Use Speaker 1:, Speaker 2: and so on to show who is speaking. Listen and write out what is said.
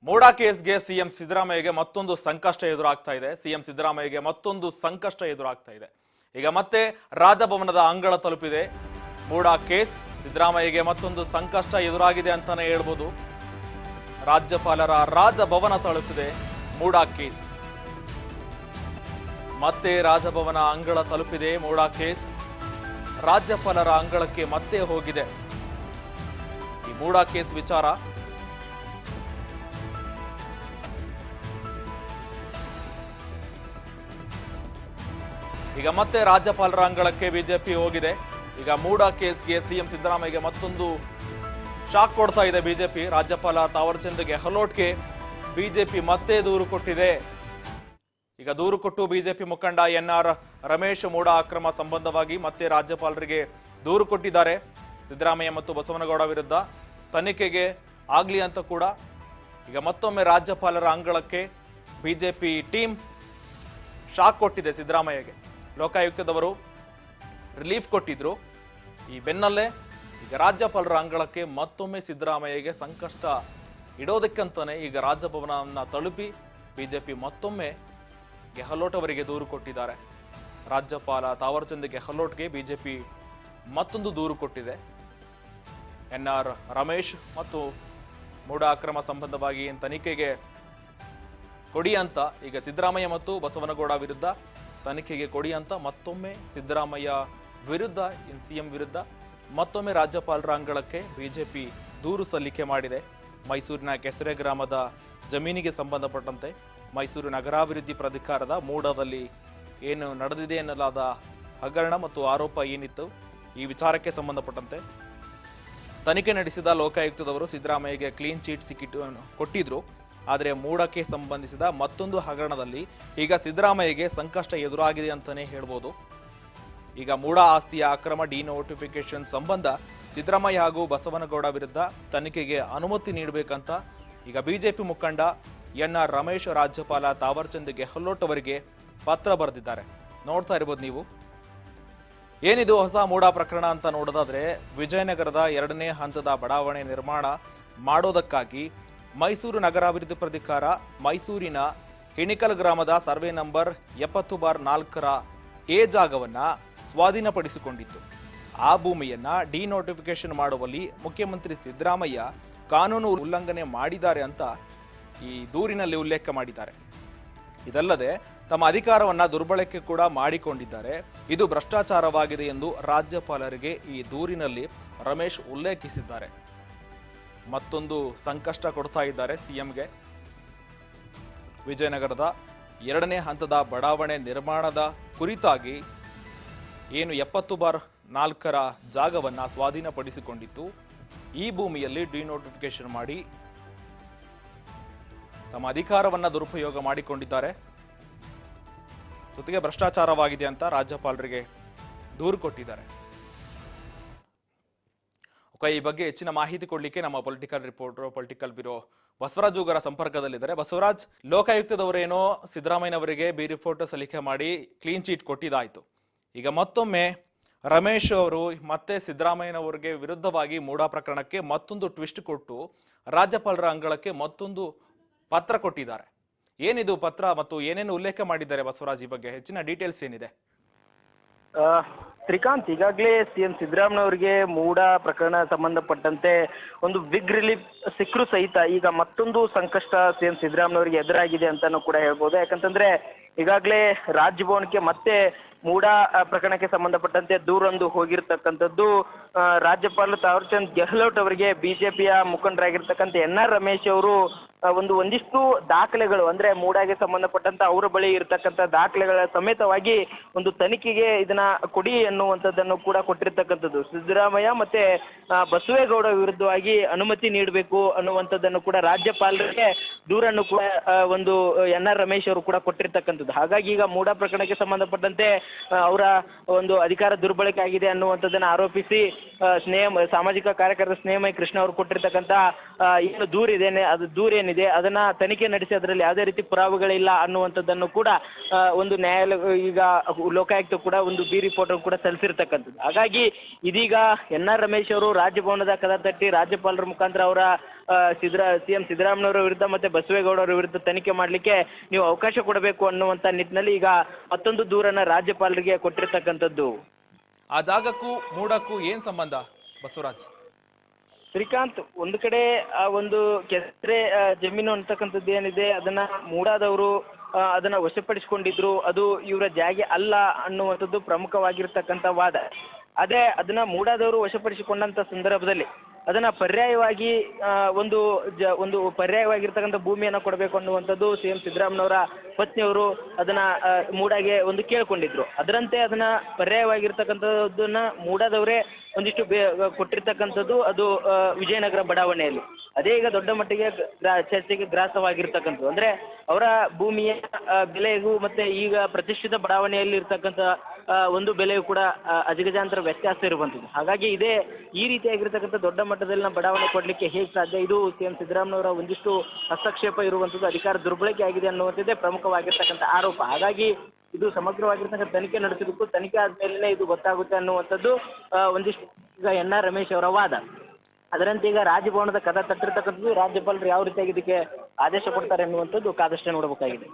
Speaker 1: MUDA ಕೇಸ್ಗೆ CM ಸಿದ್ದರಾಮಯ್ಯಗೆ ಮತ್ತೊಂದು ಸಂಕಷ್ಟ ಎದುರಾಗ್ತಾ ಇದೆ. ಸಿಎಂ ಸಿದ್ದರಾಮಯ್ಯಗೆ ಮತ್ತೊಂದು ಸಂಕಷ್ಟ ಎದುರಾಗ್ತಾ ಇದೆ. ಈಗ ಮತ್ತೆ ರಾಜಭವನದ ಅಂಗಳ ತಲುಪಿದೆ ಮೂಡಾ ಕೇಸ್. ಸಿದ್ದರಾಮಯ್ಯಗೆ ಮತ್ತೊಂದು ಸಂಕಷ್ಟ ಎದುರಾಗಿದೆ ಅಂತಾನೆ ಹೇಳ್ಬೋದು. ರಾಜ್ಯಪಾಲರ ರಾಜಭವನ ತಲುಪಿದೆ ಮೂಡಾ ಕೇಸ್. ಮತ್ತೆ ರಾಜಭವನ ಅಂಗಳ ತಲುಪಿದೆ ಮೂಡಾ ಕೇಸ್. ರಾಜ್ಯಪಾಲರ ಅಂಗಳಕ್ಕೆ ಮತ್ತೆ ಹೋಗಿದೆ ಈ ಮೂಡಾ ಕೇಸ್ ವಿಚಾರ. ಈಗ ಮತ್ತೆ ರಾಜ್ಯಪಾಲರ ಅಂಗಳಕ್ಕೆ ಬಿಜೆಪಿ ಹೋಗಿದೆ. ಈಗ ಮೂಡಾ ಕೇಸ್ಗೆ ಸಿಎಂ ಸಿದ್ದರಾಮಯ್ಯಗೆ ಮತ್ತೊಂದು ಶಾಕ್ ಕೊಡ್ತಾ ಇದೆ ಬಿಜೆಪಿ. ರಾಜ್ಯಪಾಲ ತಾವರ್ಚಂದ್ ಗೆಹ್ಲೋಟ್ಗೆ ಬಿಜೆಪಿ ಮತ್ತೆ ದೂರು ಕೊಟ್ಟಿದೆ. ಈಗ ದೂರು ಕೊಟ್ಟು ಬಿಜೆಪಿ ಮುಖಂಡ ಎನ್ಆರ್ ರಮೇಶ್ ಮೂಡಾ ಅಕ್ರಮ ಸಂಬಂಧವಾಗಿ ಮತ್ತೆ ರಾಜ್ಯಪಾಲರಿಗೆ ದೂರು ಕೊಟ್ಟಿದ್ದಾರೆ. ಸಿದ್ದರಾಮಯ್ಯ ಮತ್ತು ಬಸವನಗೌಡ ವಿರುದ್ಧ ತನಿಖೆಗೆ ಆಗ್ಲಿ ಅಂತ ಕೂಡ ಈಗ ಮತ್ತೊಮ್ಮೆ ರಾಜ್ಯಪಾಲರ ಅಂಗಳಕ್ಕೆ ಬಿಜೆಪಿ ಟೀಮ್ ಶಾಕ್ ಕೊಟ್ಟಿದೆ ಸಿದ್ದರಾಮಯ್ಯಗೆ. ಲೋಕಾಯುಕ್ತದವರು ರಿಲೀಫ್ ಕೊಟ್ಟಿದ್ರು. ಈ ಬೆನ್ನಲ್ಲೇ ಈಗ ರಾಜ್ಯಪಾಲರ ಅಂಗಳಕ್ಕೆ ಮತ್ತೊಮ್ಮೆ ಸಿದ್ದರಾಮಯ್ಯಗೆ ಸಂಕಷ್ಟ ಇಡೋದಕ್ಕಂತಾನೆ ಈಗ ರಾಜಭವನವನ್ನು ತಲುಪಿ ಬಿಜೆಪಿ ಮತ್ತೊಮ್ಮೆ ಗೆಹ್ಲೋಟ್ ಅವರಿಗೆ ದೂರು ಕೊಟ್ಟಿದ್ದಾರೆ. ರಾಜ್ಯಪಾಲ ತಾವರ್ಚಂದ್ ಗೆಹ್ಲೋಟ್ಗೆ ಬಿಜೆಪಿ ಮತ್ತೊಂದು ದೂರು ಕೊಟ್ಟಿದೆ. ಎನ್ಆರ್ ರಮೇಶ್ ಮತ್ತು ಮೂಡಾ ಅಕ್ರಮ ಸಂಬಂಧವಾಗಿ ತನಿಖೆಗೆ ಕೊಡಿ ಅಂತ ಈಗ ಸಿದ್ದರಾಮಯ್ಯ ಮತ್ತು ಬಸವನಗೌಡ ವಿರುದ್ಧ ತನಿಖೆಗೆ ಕೊಡಿ ಅಂತ ಮತ್ತೊಮ್ಮೆ ಸಿದ್ದರಾಮಯ್ಯ ವಿರುದ್ಧ ಸಿಎಂ ವಿರುದ್ಧ ಮತ್ತೊಮ್ಮೆ ರಾಜ್ಯಪಾಲರ ಅಂಗಳಕ್ಕೆ ಬಿಜೆಪಿ ದೂರು ಸಲ್ಲಿಕೆ ಮಾಡಿದೆ. ಮೈಸೂರಿನ ಕೆಸರೆ ಗ್ರಾಮದ ಜಮೀನಿಗೆ ಸಂಬಂಧಪಟ್ಟಂತೆ ಮೈಸೂರು ನಗರಾಭಿವೃದ್ಧಿ ಪ್ರಾಧಿಕಾರದ ಮೂಡಾದಲ್ಲಿ ಏನು ನಡೆದಿದೆ ಎನ್ನಲಾದ ಹಗರಣ ಮತ್ತು ಆರೋಪ ಏನಿತ್ತು ಈ ವಿಚಾರಕ್ಕೆ ಸಂಬಂಧಪಟ್ಟಂತೆ ತನಿಖೆ ನಡೆಸಿದ ಲೋಕಾಯುಕ್ತದವರು ಸಿದ್ದರಾಮಯ್ಯಗೆ ಕ್ಲೀನ್ ಚೀಟ್ ಕೊಟ್ಟಿದ್ರು. ಆದರೆ ಮೂಡಕ್ಕೆ ಸಂಬಂಧಿಸಿದ ಮತ್ತೊಂದು ಹಗರಣದಲ್ಲಿ ಈಗ ಸಿದ್ದರಾಮಯ್ಯಗೆ ಸಂಕಷ್ಟ ಎದುರಾಗಿದೆ ಅಂತಾನೆ ಹೇಳ್ಬೋದು. ಈಗ ಮೂಡಾ ಆಸ್ತಿಯ ಅಕ್ರಮ ಡಿನೋಟಿಫಿಕೇಶನ್ ಸಂಬಂಧ ಸಿದ್ದರಾಮಯ್ಯ ಹಾಗೂ ಬಸವನಗೌಡ ವಿರುದ್ಧ ತನಿಖೆಗೆ ಅನುಮತಿ ನೀಡಬೇಕಂತ ಈಗ ಬಿಜೆಪಿ ಮುಖಂಡ ಎನ್ಆರ್ ರಮೇಶ್ ರಾಜ್ಯಪಾಲ ತಾವರ್ಚಂದ್ ಗೆಹ್ಲೋಟ್ ಅವರಿಗೆ ಪತ್ರ ಬರೆದಿದ್ದಾರೆ. ನೋಡ್ತಾ ಇರ್ಬೋದು ನೀವು. ಏನಿದು ಹೊಸ ಮೂಡಾ ಪ್ರಕರಣ ಅಂತ ನೋಡೋದಾದ್ರೆ, ವಿಜಯನಗರದ 2ನೇ ಹಂತದ ಬಡಾವಣೆ ನಿರ್ಮಾಣ ಮಾಡೋದಕ್ಕಾಗಿ ಮೈಸೂರು ನಗರಾಭಿವೃದ್ಧಿ ಪ್ರಾಧಿಕಾರ ಮೈಸೂರಿನ ಹಿಣಿಕಲ್ ಗ್ರಾಮದ ಸರ್ವೆ ನಂಬರ್ 70/4ರ ಎ ಜಾಗವನ್ನ ಸ್ವಾಧೀನಪಡಿಸಿಕೊಂಡಿತ್ತು. ಆ ಭೂಮಿಯನ್ನ ಡಿನೋಟಿಫಿಕೇಶನ್ ಮಾಡುವಲ್ಲಿ ಮುಖ್ಯಮಂತ್ರಿ ಸಿದ್ದರಾಮಯ್ಯ ಕಾನೂನು ಉಲ್ಲಂಘನೆ ಮಾಡಿದ್ದಾರೆ ಅಂತ ಈ ದೂರಿನಲ್ಲಿ ಉಲ್ಲೇಖ ಮಾಡಿದ್ದಾರೆ. ಇದಲ್ಲದೆ ತಮ್ಮ ಅಧಿಕಾರವನ್ನ ದುರ್ಬಳಕೆ ಕೂಡ ಮಾಡಿಕೊಂಡಿದ್ದಾರೆ. ಇದು ಭ್ರಷ್ಟಾಚಾರವಾಗಿದೆ ಎಂದು ರಾಜ್ಯಪಾಲರಿಗೆ ಈ ದೂರಿನಲ್ಲಿ ರಮೇಶ್ ಉಲ್ಲೇಖಿಸಿದ್ದಾರೆ. ಮತ್ತೊಂದು ಸಂಕಷ್ಟ ಕೊಡ್ತಾ ಇದ್ದಾರೆ ಸಿಎಂಗೆ. ವಿಜಯನಗರದ 2ನೇ ಹಂತದ ಬಡಾವಣೆ ನಿರ್ಮಾಣದ ಕುರಿತಾಗಿ ಏನು 70/4ರ ಜಾಗವನ್ನ ಸ್ವಾಧೀನಪಡಿಸಿಕೊಂಡಿತ್ತು, ಈ ಭೂಮಿಯಲ್ಲಿ ಡಿನೋಟಿಫಿಕೇಶನ್ ಮಾಡಿ ತಮ್ಮ ಅಧಿಕಾರವನ್ನ ದುರುಪಯೋಗ ಮಾಡಿಕೊಂಡಿದ್ದಾರೆ. ಜೊತೆಗೆ ಭ್ರಷ್ಟಾಚಾರವಾಗಿದೆ ಅಂತ ರಾಜ್ಯಪಾಲರಿಗೆ ದೂರು ಕೊಟ್ಟಿದ್ದಾರೆ. ಈ ಬಗ್ಗೆ ಹೆಚ್ಚಿನ ಮಾಹಿತಿ ಕೊಡ್ಲಿಕ್ಕೆ ನಮ್ಮ political reporter, political bureau Basavaraj ಉಗರ ಸಂಪರ್ಕದಲ್ಲಿದ್ದಾರೆ. ಬಸವರಾಜ್, ಲೋಕಾಯುಕ್ತದವರೇನೋ ಸಿದ್ದರಾಮಯ್ಯನವರಿಗೆ ಬಿ ರಿಪೋರ್ಟ್ ಸಲ್ಲಿಕೆ ಮಾಡಿ ಕ್ಲೀನ್ ಚೀಟ್ ಕೊಟ್ಟಿದ್ದಾಯ್ತು. ಈಗ ಮತ್ತೊಮ್ಮೆ ರಮೇಶ್ ಅವರು ಮತ್ತೆ ಸಿದ್ದರಾಮಯ್ಯನವರಿಗೆ ವಿರುದ್ಧವಾಗಿ ಮೂಡಾ ಪ್ರಕರಣಕ್ಕೆ ಮತ್ತೊಂದು ಟ್ವಿಸ್ಟ್ ಕೊಟ್ಟು ರಾಜ್ಯಪಾಲರ ಅಂಗಳಕ್ಕೆ ಮತ್ತೊಂದು ಪತ್ರ ಕೊಟ್ಟಿದ್ದಾರೆ. ಏನಿದು ಪತ್ರ ಮತ್ತು ಏನೇನು ಉಲ್ಲೇಖ ಮಾಡಿದ್ದಾರೆ ಬಸವರಾಜ್? ಈ ಬಗ್ಗೆ ಹೆಚ್ಚಿನ ಡೀಟೇಲ್ಸ್ ಏನಿದೆ?
Speaker 2: ಶ್ರೀಕಾಂತ್, ಈಗಾಗಲೇ ಸಿಎಂ ಸಿದ್ದರಾಮಯ್ಯ ಮೂಡಾ ಪ್ರಕರಣ ಸಂಬಂಧಪಟ್ಟಂತೆ ಒಂದು ಬಿಗ್ ರಿಲೀಫ್ ಸಿಕ್ಕರೂ ಸಹಿತ ಈಗ ಮತ್ತೊಂದು ಸಂಕಷ್ಟ ಸಿಎಂ ಸಿದ್ದರಾಮಯ್ಯ ಎದುರಾಗಿದೆ ಅಂತಾನು ಕೂಡ ಹೇಳ್ಬೋದು. ಯಾಕಂತಂದ್ರೆ ಈಗಾಗಲೇ ರಾಜಭವನಕ್ಕೆ ಮತ್ತೆ ಮೂಡಾ ಪ್ರಕರಣಕ್ಕೆ ಸಂಬಂಧಪಟ್ಟಂತೆ ದೂರೊಂದು ಹೋಗಿರ್ತಕ್ಕಂಥದ್ದು. ರಾಜ್ಯಪಾಲ ತಾವರ್ಚಂದ್ ಗೆಹ್ಲೋಟ್ ಅವರಿಗೆ ಬಿಜೆಪಿಯ ಮುಖಂಡರಾಗಿರ್ತಕ್ಕಂಥ ಎನ್ಆರ್ ರಮೇಶ್ ಅವರು ಒಂದಿಷ್ಟು ದಾಖಲೆಗಳು, ಅಂದ್ರೆ ಮೂಡಾಗೆ ಸಂಬಂಧಪಟ್ಟಂತ ಅವರ ಬಳಿ ಇರತಕ್ಕಂತ ದಾಖಲೆಗಳ ಸಮೇತವಾಗಿ ಒಂದು ತನಿಖೆಗೆ ಇದನ್ನ ಕೊಡಿ ಅನ್ನುವಂಥದ್ದನ್ನು ಕೂಡ ಕೊಟ್ಟಿರ್ತಕ್ಕಂಥದ್ದು. ಸಿದ್ದರಾಮಯ್ಯ ಮತ್ತೆ ಬಸವೇಗೌಡ ವಿರುದ್ಧವಾಗಿ ಅನುಮತಿ ನೀಡಬೇಕು ಅನ್ನುವಂಥದ್ದನ್ನು ಕೂಡ ರಾಜ್ಯಪಾಲರಿಗೆ ದೂರನ್ನು ಕೂಡ ಒಂದು ಎನ್ಆರ್ ರಮೇಶ್ ಅವರು ಕೂಡ ಕೊಟ್ಟಿರ್ತಕ್ಕಂಥದ್ದು. ಹಾಗಾಗಿ ಈಗ ಮೂಡಾ ಪ್ರಕರಣಕ್ಕೆ ಸಂಬಂಧಪಟ್ಟಂತೆ ಅವರ ಒಂದು ಅಧಿಕಾರ ದುರ್ಬಳಕೆ ಆಗಿದೆ ಅನ್ನುವಂಥದ್ದನ್ನ ಆರೋಪಿಸಿ ಸಾಮಾಜಿಕ ಕಾರ್ಯಕರ್ತ ಸ್ನೇಹಮಯ ಕೃಷ್ಣ ಅವರು ಕೊಟ್ಟಿರ್ತಕ್ಕಂಥ ಏನು ದೂರೇನಿದೆ ಅದನ್ನ ತನಿಖೆ ನಡೆಸಿ ಅದರಲ್ಲಿ ಯಾವುದೇ ರೀತಿ ಪುರಾವೆಗಳಿಲ್ಲ ಅನ್ನುವಂಥದ್ದನ್ನು ಕೂಡ ಒಂದು ನ್ಯಾಯಾಲಯ ಈಗ ಲೋಕಾಯುಕ್ತ ಕೂಡ ಒಂದು ಬಿ ರಿಪೋರ್ಟ್ ಕೂಡ ಸಲ್ಲಿಸಿರ್ತಕ್ಕಂಥದ್ದು. ಹಾಗಾಗಿ ಇದೀಗ ಎನ್ಆರ್ ರಮೇಶ್ ಅವರು ರಾಜಭವನದ ಕದ ತಟ್ಟಿ ರಾಜ್ಯಪಾಲರ ಮುಖಾಂತರ ಅವರ ಸಿಎಂ ಸಿದ್ದರಾಮಯ್ಯನವರ ವಿರುದ್ಧ ಮತ್ತೆ ಬಸವೇಗೌಡರ ವಿರುದ್ಧ ತನಿಖೆ ಮಾಡಲಿಕ್ಕೆ ನೀವು ಅವಕಾಶ ಕೊಡಬೇಕು ಅನ್ನುವಂತ ನಿಟ್ಟಿನಲ್ಲಿ ಈಗ ಮತ್ತೊಂದು ದೂರನ್ನ ರಾಜ್ಯಪಾಲರಿಗೆ ಕೊಟ್ಟಿರ್ತಕ್ಕಂಥದ್ದು.
Speaker 1: ಆ ಜಾಗಕ್ಕೂ ಮೂಡಕ್ಕೂ ಏನ್ ಸಂಬಂಧ ಬಸವರಾಜ್?
Speaker 2: ಶ್ರೀಕಾಂತ್, ಒಂದು ಕಡೆ ಆ ಒಂದು ಕೆಸರೆ ಜಮೀನು ಅಂತಕ್ಕಂಥದ್ದು ಏನಿದೆ ಅದನ್ನ ಮೂಡಾದವರು ಅದನ್ನ ವಶಪಡಿಸಿಕೊಂಡಿದ್ರು, ಅದು ಇವರ ಜಾಗೆ ಅಲ್ಲ ಅನ್ನುವಂಥದ್ದು ಪ್ರಮುಖವಾಗಿರ್ತಕ್ಕಂಥ ವಾದ. ಅದೇ ಅದನ್ನ ಮೂಡಾದವರು ವಶಪಡಿಸಿಕೊಂಡಂತ ಸಂದರ್ಭದಲ್ಲಿ ಅದನ್ನ ಪರ್ಯಾಯವಾಗಿ ಒಂದು ಪರ್ಯಾಯವಾಗಿರ್ತಕ್ಕಂಥ ಭೂಮಿಯನ್ನ ಕೊಡಬೇಕು ಅನ್ನುವಂಥದ್ದು ಸಿಎಂ ಸಿದ್ದರಾಮಯ್ಯನವರ ಪತ್ನಿಯವರು ಅದನ್ನ ಮೂಡಾಗೆ ಒಂದು ಕೇಳ್ಕೊಂಡಿದ್ರು. ಅದರಂತೆ ಅದನ್ನ ಪರ್ಯಾಯವಾಗಿರ್ತಕ್ಕಂಥದ್ದನ್ನ ಮೂಡಾದವರೇ ಒಂದಿಷ್ಟು ಕೊಟ್ಟಿರ್ತಕ್ಕಂಥದ್ದು, ಅದು ವಿಜಯನಗರ ಬಡಾವಣೆಯಲ್ಲಿ. ಅದೇ ಈಗ ದೊಡ್ಡ ಮಟ್ಟಿಗೆ ಚರ್ಚೆಗೆ ಗ್ರಾಸವಾಗಿರ್ತಕ್ಕಂಥದ್ದು. ಅಂದ್ರೆ ಅವರ ಭೂಮಿಯ ಬೆಲೆಗೂ ಮತ್ತೆ ಈಗ ಪ್ರತಿಷ್ಠಿತ ಬಡಾವಣೆಯಲ್ಲಿ ಇರ್ತಕ್ಕಂಥ ಒಂದು ಬೆಲೆಯೂ ಕೂಡ ಅಜಗಜಾಂತರ ವ್ಯತ್ಯಾಸ ಇರುವಂಥದ್ದು. ಹಾಗಾಗಿ ಈ ರೀತಿಯಾಗಿರ್ತಕ್ಕಂಥ ದೊಡ್ಡ ಮಟ್ಟದಲ್ಲಿನ ಬಡಾವಣೆ ಕೊಡ್ಲಿಕ್ಕೆ ಹೇಗೆ ಸಾಧ್ಯ? ಇದು ಸಿಎಂ ಸಿದ್ದರಾಮಯ್ಯನವರ ಒಂದಿಷ್ಟು ಹಸ್ತಕ್ಷೇಪ ಇರುವಂಥದ್ದು, ಅಧಿಕಾರ ದುರ್ಬಳಕೆ ಆಗಿದೆ ಅನ್ನುವಂಥದ್ದೇ ಪ್ರಮುಖವಾಗಿರ್ತಕ್ಕಂಥ ಆರೋಪ. ಹಾಗಾಗಿ ಇದು ಸಮಗ್ರವಾಗಿರ್ತಕ್ಕಂಥ ತನಿಖೆ ನಡೆಸಿದ್ದಕ್ಕೂ ತನಿಖೆ ಆದ್ಮೇಲೆ ಇದು ಗೊತ್ತಾಗುತ್ತೆ ಅನ್ನುವಂಥದ್ದು ಒಂದಿಷ್ಟು ಈಗ NR ರಮೇಶ್ ಅವರ ವಾದ. ಅದರಂತೆ ಈಗ ರಾಜಭವನದ ಕದ ತಟ್ಟಿರ್ತಕ್ಕಂಥದ್ದು, ರಾಜ್ಯಪಾಲರು ಯಾವ ರೀತಿಯಾಗಿ ಇದಕ್ಕೆ ಆದೇಶ ಕೊಡ್ತಾರೆ ಅನ್ನುವಂಥದ್ದು ಕಾದಷ್ಟೇ ನೋಡಬೇಕಾಗಿದೆ.